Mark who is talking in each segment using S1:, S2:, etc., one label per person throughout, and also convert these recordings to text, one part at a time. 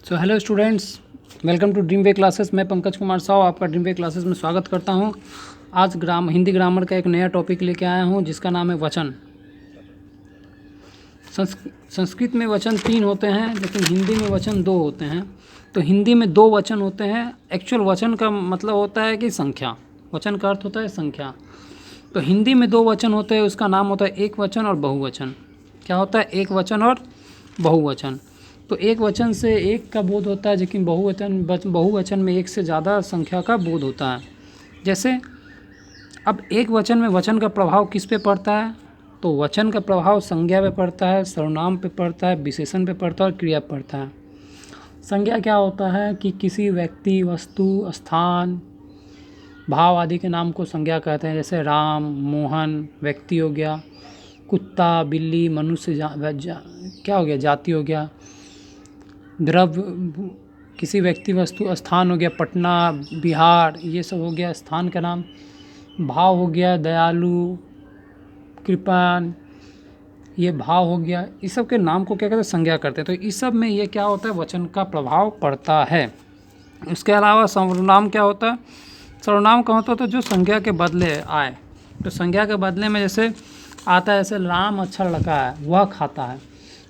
S1: So hello students, welcome to dream way classes. मैं पंकज कुमार साव आपका dream way classes में स्वागत करता हूं। आज हिंदी ग्रामर का एक नया टॉपिक लेके आया हूं जिसका नाम है वचन। संस्कृत में वचन 3 होते हैं लेकिन हिंदी में वचन 2 होते हैं। तो हिंदी में 2 वचन होते हैं। एक्चुअल वचन का मतलब होता है कि संख्या, वचन का अर्थ होता है संख्या। तो हिंदी में 2 वचन होते हैं, उसका नाम होता है एक वचन और बहुवचन। क्या होता है? एक वचन और बहुवचन। तो एक वचन से एक का बोध होता है, लेकिन बहुवचन में एक से ज़्यादा संख्या का बोध होता है। जैसे अब एक वचन में वचन का प्रभाव किस पे पड़ता है? तो वचन का प्रभाव संज्ञा पे पड़ता है, सर्वनाम पे पड़ता है, विशेषण पे पड़ता है और क्रिया पे पड़ता है। संज्ञा क्या होता है कि किसी व्यक्ति, वस्तु, स्थान, भाव आदि के नाम को संज्ञा कहते हैं। जैसे राम, मोहन व्यक्ति हो गया, कुत्ता, बिल्ली, मनुष्य क्या हो गया? जाति हो गया। द्रव्य किसी व्यक्ति, वस्तु, स्थान हो गया पटना, बिहार, ये सब हो गया स्थान का नाम। भाव हो गया दयालु, कृपाण, ये भाव हो गया। इस सब के नाम को क्या कहते हैं? संज्ञा करते हैं। तो इस सब में ये क्या होता है? वचन का प्रभाव पड़ता है। इसके अलावा सर्वनाम क्या होता है? सर्वनाम का होता है तो जो संज्ञा के बदले आए। तो संज्ञा के बदले में जैसे आता है, जैसे राम अच्छा लड़का है, वह खाता है,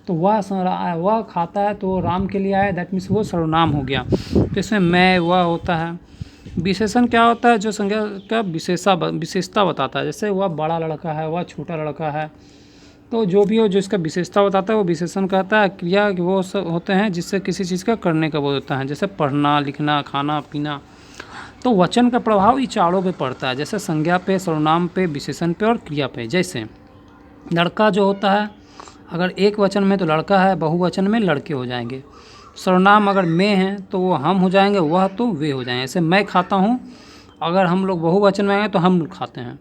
S1: तो वह खाता है तो राम के लिए आया, दैट मीन्स वो सर्वनाम हो गया। तो इसमें मैं, वह होता है। विशेषण क्या होता है? जो संज्ञा का विशेषता बताता है। जैसे वह बड़ा लड़का है, वह छोटा लड़का है, तो जो भी हो जो इसका विशेषता बताता है वो विशेषण कहता है। क्रिया वो सब होते हैं जिससे किसी चीज़ का करने का बोध होता है, जैसे पढ़ना, लिखना, खाना, पीना। तो वचन का प्रभाव ये चारों पे पड़ता है, जैसे संज्ञा पे, सर्वनाम पे, विशेषण पे और क्रिया पे। जैसे लड़का जो होता है, अगर एक वचन में तो लड़का है, बहुवचन में लड़के हो जाएंगे। सर्वनाम अगर मैं हैं तो वो हम हो जाएंगे, वह तो वे हो जाएंगे। जैसे मैं खाता हूँ, अगर हम लोग बहुवचन में आएंगे तो हम लोग खाते हैं,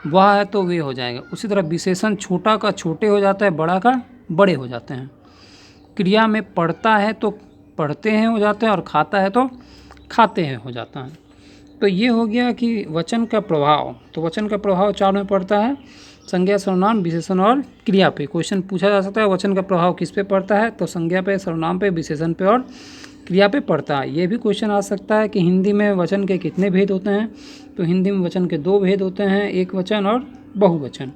S1: वह है तो वे हो जाएगा। उसी तरह विशेषण छोटा का छोटे हो जाता है, बड़ा का बड़े हो जाते हैं। क्रिया में पढ़ता है तो पढ़ते हैं हो जाते हैं, और खाता है तो खाते हैं हो जाता है। तो ये हो गया कि वचन का प्रभाव। तो वचन का प्रभाव 4 में पड़ता है, संज्ञा, सर्वनाम, विशेषण और क्रिया पे। क्वेश्चन पूछा जा सकता है वचन का प्रभाव किस पे पड़ता है? तो संज्ञा पे, सर्वनाम पे, विशेषण पे और क्रिया पे पड़ता है। ये भी क्वेश्चन आ सकता है कि हिंदी में वचन के कितने भेद होते हैं? तो हिंदी में वचन के 2 भेद होते हैं, एक वचन और बहुवचन।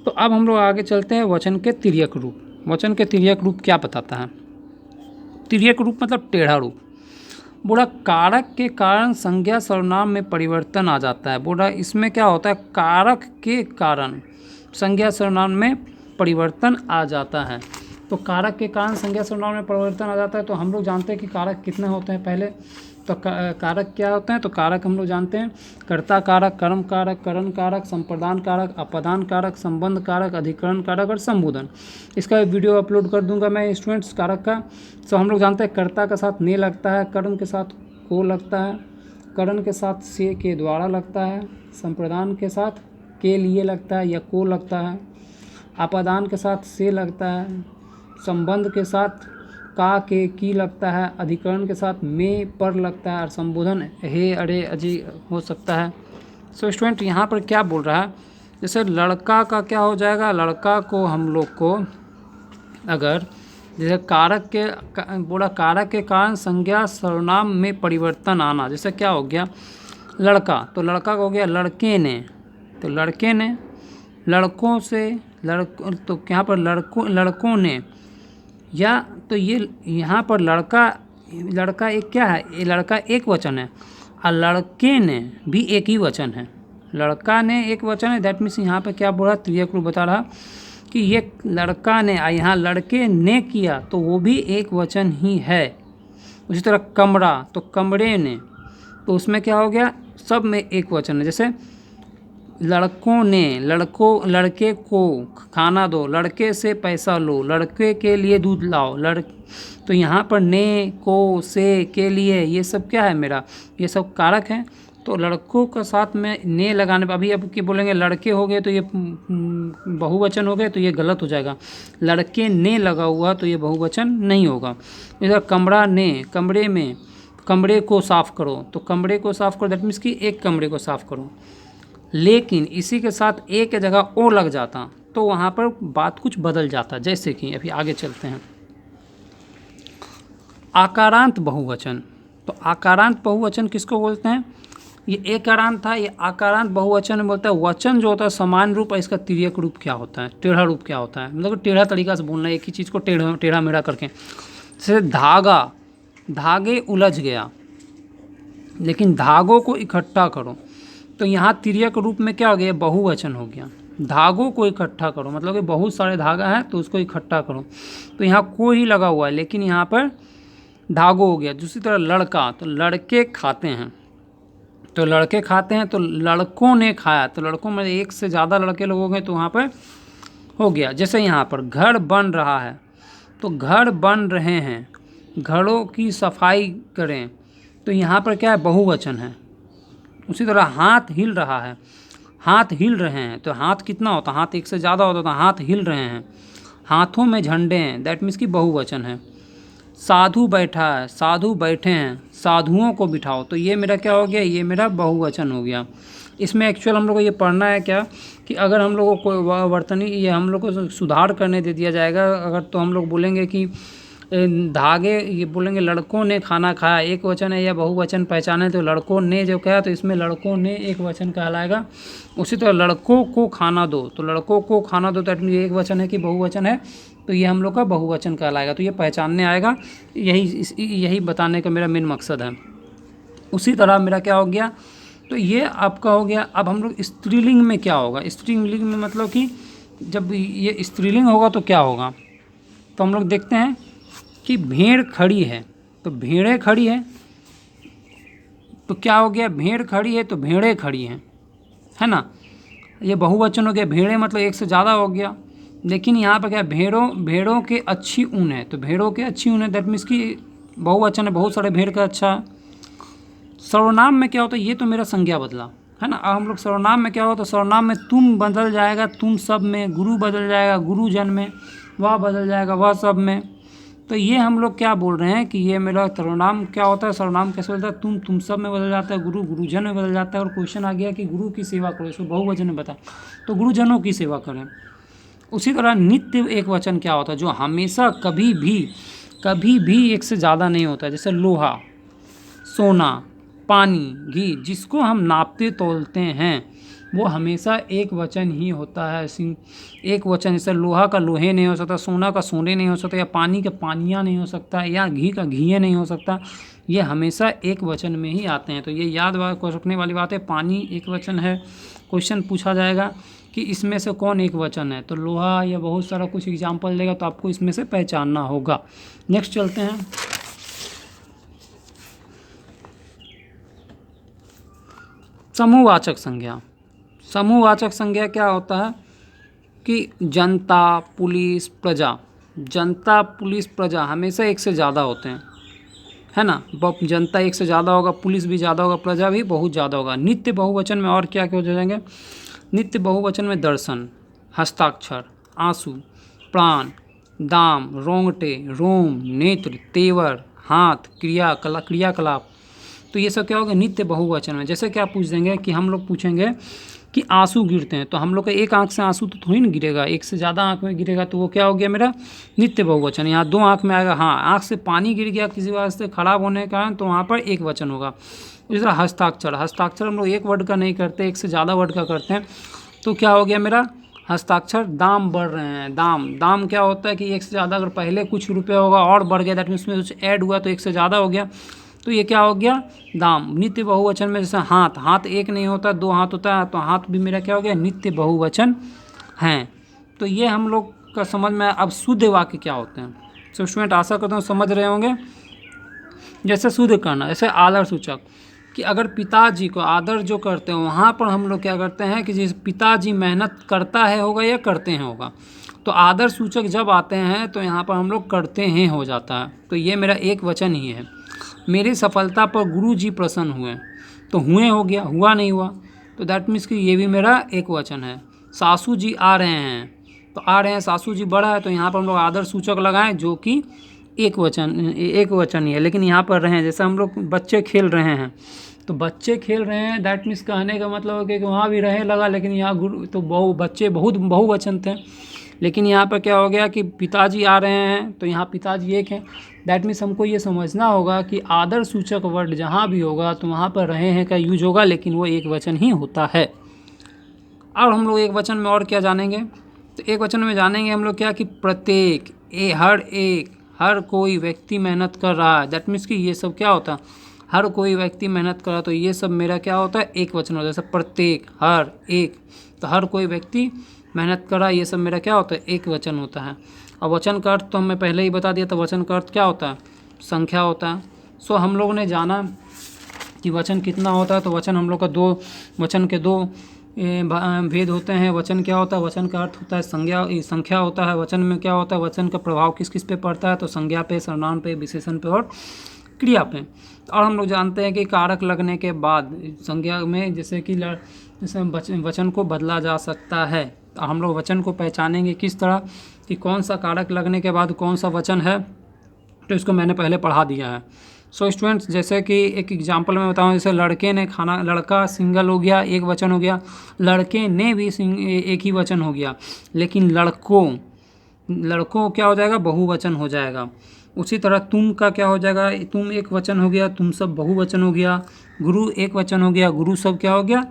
S1: तो अब हम लोग आगे चलते हैं वचन के तिर्यक रूप। वचन के तिर्यक रूप क्या बताता है? तिर्यक रूप मतलब टेढ़ा रूप। बोला कारक के कारण संज्ञा सर्वनाम में परिवर्तन आ जाता है। बोला इसमें क्या होता है? कारक के कारण संज्ञा सर्वनाम में परिवर्तन आ जाता है। तो कारक के कारण संज्ञा सर्वनाम में परिवर्तन आ जाता है। तो हम लोग जानते हैं कि कारक कितने होते हैं पहले। तो कारक क्या होते हैं? तो कारक हम लोग जानते हैं, कर्ता कारक, कर्म कारक, करण कारक, संप्रदान कारक, अपदान कारक, संबंध कारक, अधिकरण कारक और संबोधन। इसका वीडियो अपलोड कर दूंगा मैं स्टूडेंट्स कारक का। तो हम लोग जानते हैं कर्ता के साथ ने लगता है, कर्म के साथ को लगता है, करण के साथ से के द्वारा लगता है, संप्रदान के साथ के लिए लगता है या को लगता है, अपदान के साथ से लगता है, संबंध के साथ का के की लगता है, अधिकरण के साथ में पर लगता है, और संबोधन हे, अरे, अजी हो सकता है। सो स्टूडेंट यहाँ पर क्या बोल रहा है? जैसे लड़का का क्या हो जाएगा? लड़का को हम लोग को अगर जैसे कारक के बोला कारक के कारण संज्ञा सर्वनाम में परिवर्तन आना। जैसे क्या हो गया? लड़का, तो लड़का हो गया लड़के ने, तो लड़के ने, लड़कों से, तो यहाँ पर लड़कों ने, या तो ये यहाँ पर लड़का एक क्या है? ये लड़का एक वचन है, और लड़के ने भी एक ही वचन है। लड़का ने एक वचन है, दैट मीन्स यहाँ पे क्या बोल रहा? तिर्यक रूप बता रहा कि ये लड़का ने, यहाँ लड़के ने किया तो वो भी एक वचन ही है। उसी तरह कमरा, तो कमरे ने, तो उसमें क्या हो गया? सब में एक वचन है। जैसे लड़कों ने, लड़के को खाना दो, लड़के से पैसा लो, लड़के के लिए दूध लाओ, तो यहाँ पर ने, को, से, के लिए, ये सब क्या है मेरा? ये सब कारक हैं। तो लड़कों का साथ में ने लगाने पर अभी अब क्या बोलेंगे? लड़के हो गए तो ये बहुवचन हो गए, तो ये गलत हो जाएगा। लड़के ने लगा हुआ तो ये बहुवचन नहीं होगा। इधर कमरा ने, कमरे में, कमरे को साफ़ करो, तो कमरे को साफ़ करो दैट मीन्स कि एक कमरे को साफ़ करो। लेकिन इसी के साथ ए के जगह ओ लग जाता तो वहाँ पर बात कुछ बदल जाता। जैसे कि अभी आगे चलते हैं। आकारांत बहुवचन। तो आकारांत बहुवचन किसको बोलते हैं? ये एकारांत था, ये आकारांत बहुवचन में बोलता है वचन जो होता है समान रूप और इसका तिर्यक रूप क्या होता है, टेढ़ा रूप क्या होता है, मतलब टेढ़ा तरीका से बोलना है एक ही चीज़ को टेढ़ा मेढ़ा करके। जैसे धागा, धागे उलझ गया, लेकिन धागों को इकट्ठा करो, तो यहाँ तिर्यक रूप में क्या हो गया? बहुवचन हो गया। धागों को इकट्ठा करो मतलब कि बहुत सारे धागा हैं तो उसको इकट्ठा करो, तो यहाँ को ही लगा हुआ है लेकिन यहाँ पर धागो हो गया। दूसरी तरह लड़का, तो लड़के खाते हैं, तो लड़के खाते हैं, तो लड़कों ने खाया, तो लड़कों में एक से ज़्यादा लड़के लोग हो गए तो वहाँ पर हो गया। जैसे यहाँ पर घर बन रहा है, तो घर बन रहे हैं, घरों की सफाई करें, तो यहाँ पर क्या है? बहुवचन है। उसी तरह हाथ हिल रहा है, हाथ हिल रहे हैं, तो हाथ कितना होता? हाथ एक से ज़्यादा होता, तो हाथ हिल रहे हैं। हाथों में झंडे हैं, दैट मीन्स की बहुवचन है। साधु बैठा है, साधु बैठे हैं, साधुओं को बिठाओ, तो ये मेरा क्या हो गया? ये मेरा बहुवचन हो गया। इसमें एक्चुअल हम लोग को ये पढ़ना है क्या कि अगर हम लोगों को वर्तनी ये हम लोग को सुधार करने दे दिया जाएगा अगर, तो हम लोग बोलेंगे कि धागे, ये बोलेंगे लड़कों ने खाना खाया, एक वचन है या बहुवचन पहचाने, तो लड़कों ने जो कहा तो इसमें लड़कों ने एक वचन कहलाएगा। उसी तरह लड़कों को खाना दो, तो लड़कों को खाना दो, तो एक वचन है कि बहुवचन है, तो ये हम लोग का बहुवचन कहलाएगा। तो ये पहचानने आएगा, यही बताने का मेरा मेन मकसद है। उसी तरह मेरा क्या हो गया? तो ये आपका हो गया। अब हम लोग स्त्रीलिंग में क्या होगा? स्त्रीलिंग में मतलब कि जब ये स्त्रीलिंग होगा तो क्या होगा? तो हम लोग देखते हैं कि भेड़ खड़ी है, तो भेड़ें खड़ी है, तो क्या हो गया? भेड़ खड़ी है तो भेड़ें खड़ी हैं, है ना? ये बहुवचन हो गया। भेड़ें मतलब एक से ज़्यादा हो गया, लेकिन यहाँ पर क्या? भेड़ों के अच्छी ऊन है, तो भेड़ों के अच्छी ऊन है, दैट मीन्स की बहुवचन है, बहुत सारे भेड़ का अच्छा है। सर्वनाम में क्या होता है? ये तो मेरा संज्ञा बदला, है ना? अब हम लोग सर्वनाम में क्या होता है? सर्वनाम में तुम बदल जाएगा, तुम सब में, गुरु बदल जाएगा, गुरुजन में, वह बदल जाएगा, वह सब में। तो ये हम लोग क्या बोल रहे हैं कि ये मेरा सर्वनाम क्या होता है? सर्वनाम कैसे बदलता है? तुम सब में बदल जाता है, गुरु गुरुजन में बदल जाता है। और क्वेश्चन आ गया कि गुरु की सेवा करो, इसको बहुवचन में बता, तो गुरुजनों की सेवा करें। उसी तरह नित्य एक वचन क्या होता है? जो हमेशा कभी भी एक से ज़्यादा नहीं होता है। जैसे लोहा, सोना, पानी, घी, जिसको हम नापते तोलते हैं वो हमेशा एक वचन ही होता है। एक वचन, जैसे लोहा का लोहे नहीं हो सकता, सोना का सोने नहीं हो सकता, या पानी का पानियाँ नहीं हो सकता, या घी का घीये नहीं हो सकता। ये हमेशा एक वचन में ही आते हैं। तो ये याद रखने वाली बात है। पानी एक वचन है, क्वेश्चन पूछा जाएगा कि इसमें से कौन एक वचन है, तो लोहा या बहुत सारा कुछ एग्जाम्पल देगा, तो आपको इसमें से पहचानना होगा। नेक्स्ट चलते हैं। समूहवाचक संज्ञा। समूहवाचक संज्ञा क्या होता है कि जनता, पुलिस, प्रजा। जनता, पुलिस, प्रजा हमेशा एक से ज़्यादा होते हैं, है ना? जनता एक से ज़्यादा होगा, पुलिस भी ज़्यादा होगा, प्रजा भी बहुत ज़्यादा होगा। नित्य बहुवचन में और क्या क्या हो जाएंगे? नित्य बहुवचन में दर्शन, हस्ताक्षर, आंसू, प्राण, दाम, रोंगटे, रोम, नेत्र, तेवर, हाथ, क्रियाकलाप। तो ये सब क्या होगा? नित्य बहुवचन में। जैसे क्या पूछ देंगे कि हम लोग पूछेंगे कि आंसू गिरते हैं, तो हम लोग का एक आंख से आंसू तो थोड़ी ना गिरेगा, एक से ज़्यादा आंख में गिरेगा, तो वो क्या हो गया? मेरा नित्य बहुवचन। यहाँ दो आंख में आएगा, हाँ, आंख से पानी गिर गया किसी वास्ते खराब होने के कारण, तो वहाँ पर एक वचन होगा। इस तरह हस्ताक्षर, हस्ताक्षर हम लोग एक वर्ड का नहीं करते, एक से ज़्यादा वर्ड का करते हैं, तो क्या हो गया मेरा? हस्ताक्षर। दाम बढ़ रहे हैं, दाम क्या होता है कि एक से ज़्यादा, अगर पहले कुछ रुपये होगा और बढ़ गया, दैट मीन्स उसमें कुछ ऐड हुआ तो एक से ज़्यादा हो गया, तो ये क्या हो गया? दाम। नित्य बहुवचन में जैसे हाथ, हाथ एक नहीं होता, दो हाथ होता है, तो हाथ भी मेरा क्या हो गया? नित्य बहुवचन हैं। तो ये हम लोग का समझ में। अब शुद्ध वाक्य क्या होते हैं? तो स्टूडेंट आशा करता हूँ समझ रहे होंगे। जैसे शुद्ध करना, जैसे आदर सूचक, कि अगर पिताजी को आदर जो करते हैं वहाँ पर हम लोग क्या करते हैं कि जिस पिताजी मेहनत करता है होगा या करते हैं होगा, तो आदर सूचक जब आते हैं तो यहाँ पर हम लोग करते हैं हो जाता है, तो ये मेरा एक वचन ही है। मेरी सफलता पर गुरुजी प्रसन्न हुए, तो हुए हो गया, हुआ नहीं हुआ, तो दैट मीन्स कि ये भी मेरा एक वचन है। सासू जी आ रहे हैं, तो आ रहे हैं, सासू जी बड़ा है, तो यहाँ पर हम लोग आदर सूचक लगाएं जो कि एक वचन ही है। लेकिन यहाँ पर रहे, जैसे हम लोग बच्चे खेल रहे हैं, तो बच्चे खेल रहे हैं, दैट मीन्स कहने का मतलब है कि वहाँ भी रहे लगा, लेकिन यहाँ गुरु तो बच्चे बहुत बहुवचन थे, लेकिन यहाँ पर क्या हो गया कि पिताजी आ रहे हैं, तो यहाँ पिताजी एक है। दैट मीन्स हमको ये समझना होगा कि आदर सूचक वर्ड जहाँ भी होगा तो वहाँ पर रहे हैं का यूज होगा, लेकिन वो एक वचन ही होता है। और हम लोग एक वचन में और क्या जानेंगे, तो एक वचन में जानेंगे हम लोग क्या कि प्रत्येक, हर एक, हर कोई व्यक्ति मेहनत कर रहा है। दैट मीन्स कि ये सब क्या होता है, हर कोई व्यक्ति मेहनत कर रहा है, तो ये सब मेरा क्या होता है, एक वचन होता है। जैसे प्रत्येक, हर एक, तो हर कोई व्यक्ति मेहनत कर रहा है, ये सब मेरा क्या होता है, एक वचन होता है। और वचन का अर्थ तो हमें पहले ही बता दिया, तो वचन का अर्थ क्या होता है, संख्या होता है। सो हम लोगों ने जाना कि वचन कितना होता है, तो वचन हम लोग का दो, वचन के दो भेद होते हैं। वचन क्या होता है, वचन का अर्थ होता है संख्या होता है। वचन में क्या होता है, वचन का प्रभाव किस किस पे पड़ता है, तो संज्ञा पे, सर्वनाम पे, विशेषण पे और क्रिया पे। और हम लोग जानते हैं कि कारक लगने के बाद संज्ञा में जैसे कि जैसे वचन को बदला जा सकता है। तो हम लोग वचन को पहचानेंगे किस तरह कि कौन सा कारक लगने के बाद कौन सा वचन है, तो इसको मैंने पहले पढ़ा दिया है। सो स्टूडेंट्स, जैसे कि एक एग्जांपल मैं बताऊं, जैसे लड़के ने खाना, लड़का सिंगल हो गया, एक वचन हो गया। लड़के ने भी एक ही वचन हो गया, लेकिन लड़कों क्या हो जाएगा, बहुवचन हो जाएगा। उसी तरह तुम का क्या हो जाएगा, तुम एक वचन हो गया, तुम सब बहुवचन हो गया। गुरु एक वचन हो गया, गुरु सब क्या हो गया,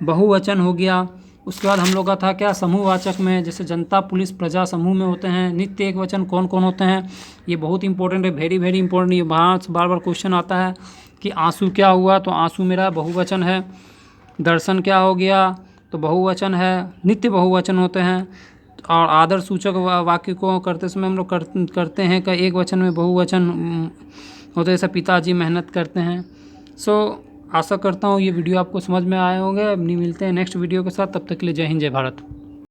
S1: बहुवचन हो गया। उसके बाद हम लोग का था क्या, समूहवाचक में, जैसे जनता, पुलिस, प्रजा समूह में होते हैं। नित्य एक वचन कौन कौन होते हैं, ये बहुत इंपॉर्टेंट है, वेरी वेरी इंपॉर्टेंट। ये बार बार क्वेश्चन आता है कि आंसू क्या हुआ, तो आंसू मेरा बहुवचन है। दर्शन क्या हो गया, तो बहुवचन है, नित्य बहुवचन होते हैं। और आदर सूचक वाक्य को करते समय हम लोग करते हैं कि एक वचन में बहुवचन होते, जैसे पिताजी मेहनत करते हैं। सो आशा करता हूँ ये वीडियो आपको समझ में आए होंगे। अब नहीं मिलते हैं नेक्स्ट वीडियो के साथ, तब तक के लिए जय हिंद, जय भारत।